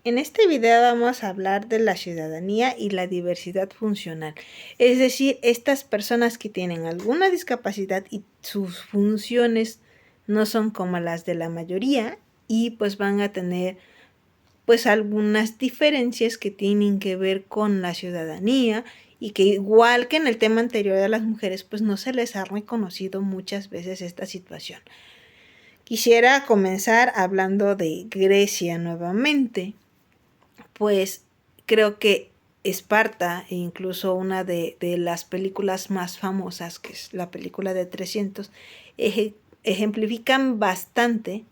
En este video vamos a hablar de la ciudadanía y la diversidad funcional, es decir, estas personas que tienen alguna discapacidad y sus funciones no son como las de la mayoría y pues van a tener pues algunas diferencias que tienen que ver con la ciudadanía y que igual que en el tema anterior de las mujeres pues no se les ha reconocido muchas veces esta situación. Quisiera comenzar hablando de Grecia nuevamente. Pues creo que Esparta, e incluso una de las películas más famosas, que es la película de 300, ejemplifican bastante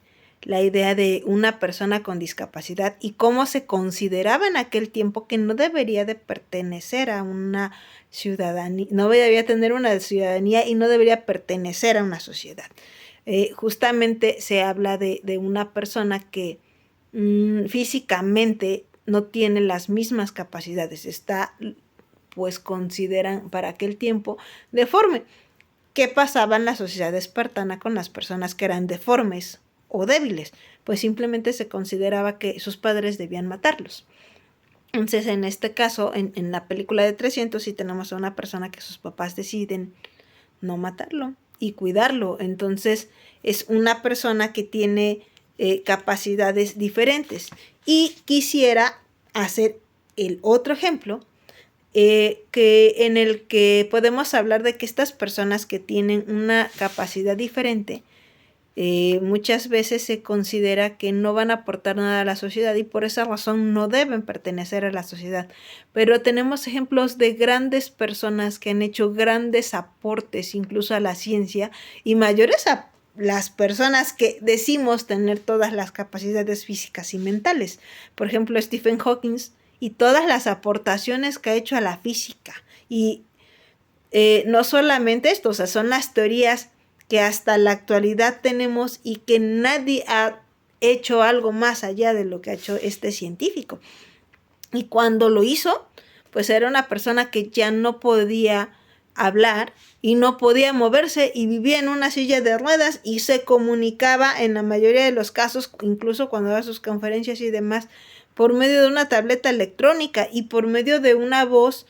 la idea de una persona con discapacidad y cómo se consideraba en aquel tiempo que no debería de pertenecer a una ciudadanía, no debería tener una ciudadanía y no debería pertenecer a una sociedad. Justamente se habla de una persona que físicamente no tiene las mismas capacidades, está, pues consideran para aquel tiempo, deforme. ¿Qué pasaba en la sociedad espartana con las personas que eran deformes o débiles? Pues simplemente se consideraba que sus padres debían matarlos. Entonces, en este caso, en la película de 300, sí tenemos a una persona que sus papás deciden no matarlo y cuidarlo. Entonces, es una persona que tiene capacidades diferentes. Y quisiera hacer el otro ejemplo, en el que podemos hablar de que estas personas que tienen una capacidad diferente, muchas veces se considera que no van a aportar nada a la sociedad y por esa razón no deben pertenecer a la sociedad. Pero tenemos ejemplos de grandes personas que han hecho grandes aportes incluso a la ciencia y mayores a las personas que decimos tener todas las capacidades físicas y mentales. Por ejemplo, Stephen Hawking y todas las aportaciones que ha hecho a la física. Y no solamente esto, o sea, son las teorías que hasta la actualidad tenemos y que nadie ha hecho algo más allá de lo que ha hecho este científico. Y cuando lo hizo, pues era una persona que ya no podía hablar y no podía moverse y vivía en una silla de ruedas y se comunicaba en la mayoría de los casos, incluso cuando daba sus conferencias y demás, por medio de una tableta electrónica y por medio de una voz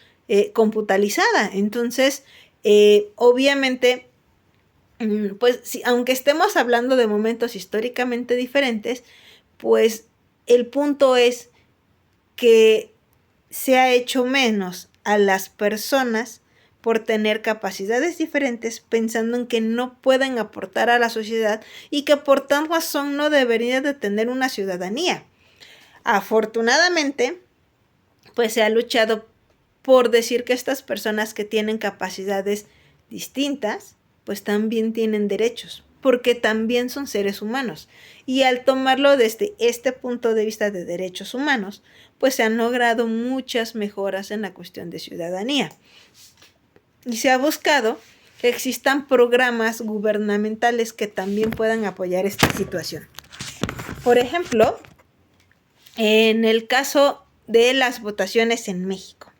computarizada. Entonces, obviamente, pues sí, aunque estemos hablando de momentos históricamente diferentes, pues el punto es que se ha hecho menos a las personas por tener capacidades diferentes, pensando en que no pueden aportar a la sociedad y que por tal razón no deberían de tener una ciudadanía. Afortunadamente, pues se ha luchado por decir que estas personas que tienen capacidades distintas, pues también tienen derechos, porque también son seres humanos. Y al tomarlo desde este punto de vista de derechos humanos, pues se han logrado muchas mejoras en la cuestión de ciudadanía. Y se ha buscado que existan programas gubernamentales que también puedan apoyar esta situación. Por ejemplo, en el caso de las votaciones en México,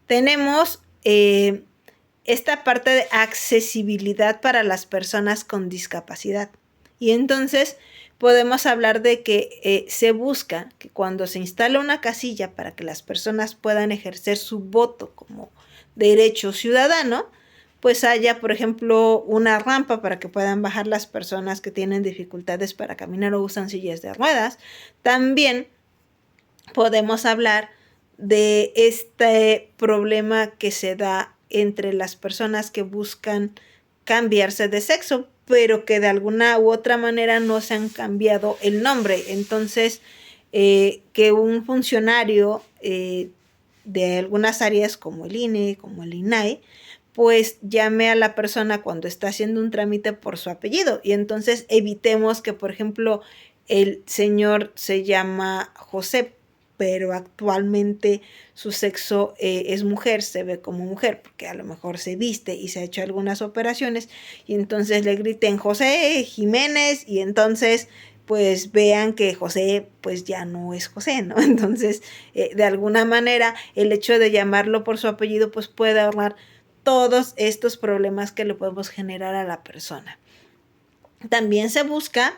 tenemos esta parte de accesibilidad para las personas con discapacidad. Y entonces podemos hablar de que se busca que cuando se instala una casilla para que las personas puedan ejercer su voto como derecho ciudadano, pues haya, por ejemplo, una rampa para que puedan bajar las personas que tienen dificultades para caminar o usan sillas de ruedas. También podemos hablar de este problema que se da entre las personas que buscan cambiarse de sexo, pero que de alguna u otra manera no se han cambiado el nombre. Entonces, que un funcionario de algunas áreas como el INE, como el INAI, pues llame a la persona cuando está haciendo un trámite por su apellido. Y entonces evitemos que, por ejemplo, el señor se llama José, pero actualmente su sexo es mujer, se ve como mujer, porque a lo mejor se viste y se ha hecho algunas operaciones, y entonces le griten José Jiménez, y entonces pues vean que José pues ya no es José, ¿no? Entonces, de alguna manera, el hecho de llamarlo por su apellido pues puede ahorrar todos estos problemas que le podemos generar a la persona. También se busca,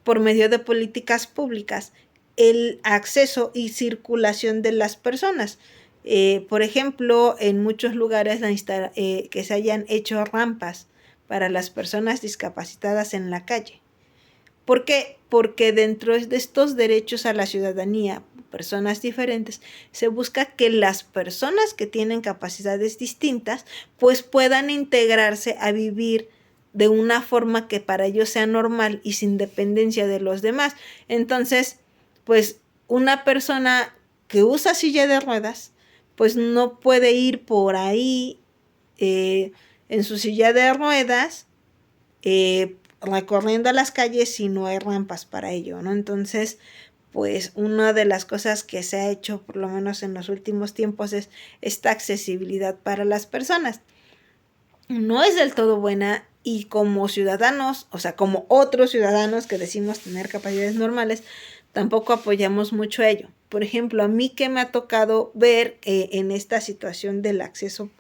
por medio de políticas públicas, el acceso y circulación de las personas. Por ejemplo, en muchos lugares que se hayan hecho rampas para las personas discapacitadas en la calle. ¿Por qué? Porque dentro de estos derechos a la ciudadanía, personas diferentes, se busca que las personas que tienen capacidades distintas, pues puedan integrarse a vivir de una forma que para ellos sea normal y sin dependencia de los demás. Entonces, pues una persona que usa silla de ruedas, pues no puede ir por ahí en su silla de ruedas recorriendo las calles si no hay rampas para ello, ¿no? Entonces, pues una de las cosas que se ha hecho, por lo menos en los últimos tiempos, es esta accesibilidad para las personas. No es del todo buena y como ciudadanos, o sea, como otros ciudadanos que decimos tener capacidades normales, tampoco apoyamos mucho a ello. Por ejemplo, a mí que me ha tocado ver en esta situación del acceso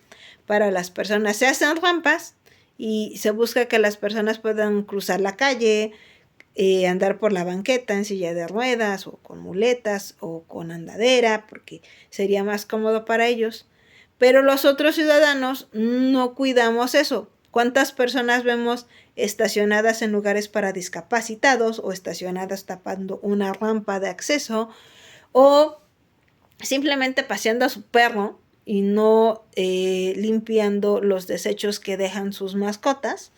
para las personas, se hacen rampas y se busca que las personas puedan cruzar la calle, andar por la banqueta en silla de ruedas o con muletas o con andadera, porque sería más cómodo para ellos. Pero los otros ciudadanos no cuidamos eso. ¿Cuántas personas vemos estacionadas en lugares para discapacitados o estacionadas tapando una rampa de acceso o simplemente paseando a su perro y no limpiando los desechos que dejan sus mascotas?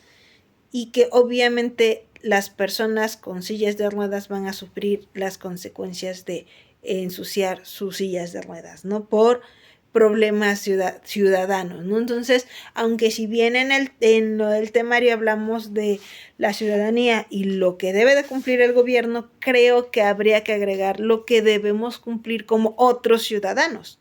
Y que obviamente las personas con sillas de ruedas van a sufrir las consecuencias de ensuciar sus sillas de ruedas, ¿no? Por problemas ciudadanos, ¿no? Entonces, aunque si bien en el temario hablamos de la ciudadanía y lo que debe de cumplir el gobierno, creo que habría que agregar lo que debemos cumplir como otros ciudadanos,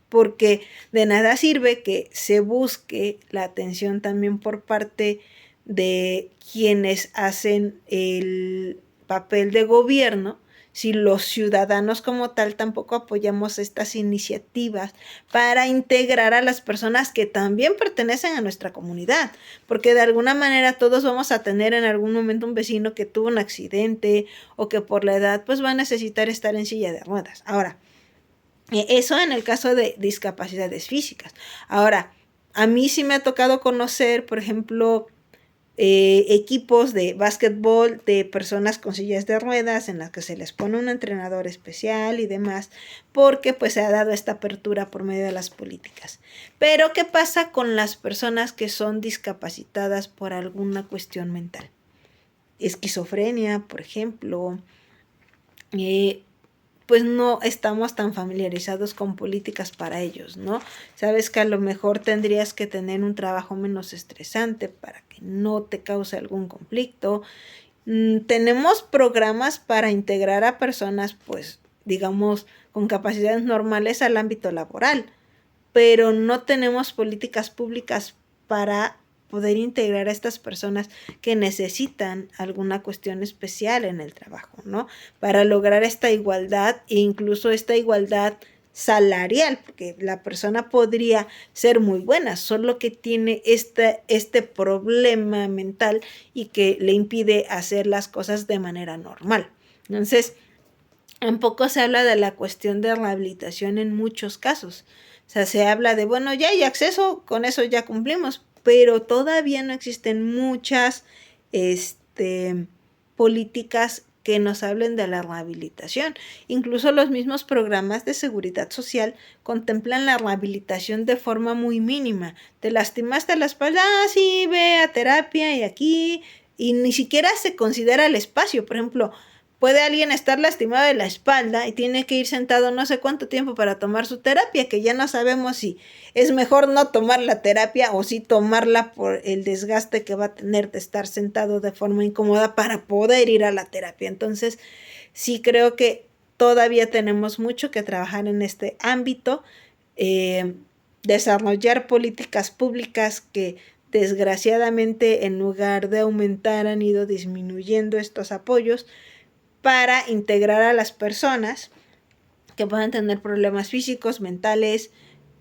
porque de nada sirve que se busque la atención también por parte de quienes hacen el papel de gobierno si los ciudadanos como tal tampoco apoyamos estas iniciativas para integrar a las personas que también pertenecen a nuestra comunidad, porque de alguna manera todos vamos a tener en algún momento un vecino que tuvo un accidente o que por la edad pues va a necesitar estar en silla de ruedas. Ahora, eso en el caso de discapacidades físicas. Ahora, a mí sí me ha tocado conocer, por ejemplo, equipos de básquetbol de personas con sillas de ruedas en las que se les pone un entrenador especial y demás, porque pues se ha dado esta apertura por medio de las políticas. Pero ¿qué pasa con las personas que son discapacitadas por alguna cuestión mental? Esquizofrenia, por ejemplo, pues no estamos tan familiarizados con políticas para ellos, ¿no? Sabes que a lo mejor tendrías que tener un trabajo menos estresante para que no te cause algún conflicto. Tenemos programas para integrar a personas, pues, digamos, con capacidades normales al ámbito laboral, pero no tenemos políticas públicas para poder integrar a estas personas que necesitan alguna cuestión especial en el trabajo, ¿no? Para lograr esta igualdad e incluso esta igualdad salarial, porque la persona podría ser muy buena, solo que tiene este problema mental y que le impide hacer las cosas de manera normal. Entonces, tampoco se habla de la cuestión de rehabilitación en muchos casos. O sea, se habla de, bueno, ya hay acceso, con eso ya cumplimos, pero todavía no existen muchas políticas que nos hablen de la rehabilitación. Incluso los mismos programas de seguridad social contemplan la rehabilitación de forma muy mínima. Te lastimaste la espalda, sí, ve a terapia y aquí, y ni siquiera se considera el espacio. Por ejemplo, puede alguien estar lastimado de la espalda y tiene que ir sentado no sé cuánto tiempo para tomar su terapia, que ya no sabemos si es mejor no tomar la terapia o si tomarla por el desgaste que va a tener de estar sentado de forma incómoda para poder ir a la terapia. Entonces, sí creo que todavía tenemos mucho que trabajar en este ámbito, desarrollar políticas públicas que desgraciadamente en lugar de aumentar han ido disminuyendo estos apoyos para integrar a las personas que puedan tener problemas físicos, mentales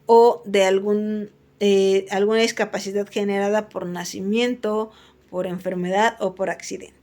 o de alguna discapacidad generada por nacimiento, por enfermedad o por accidente.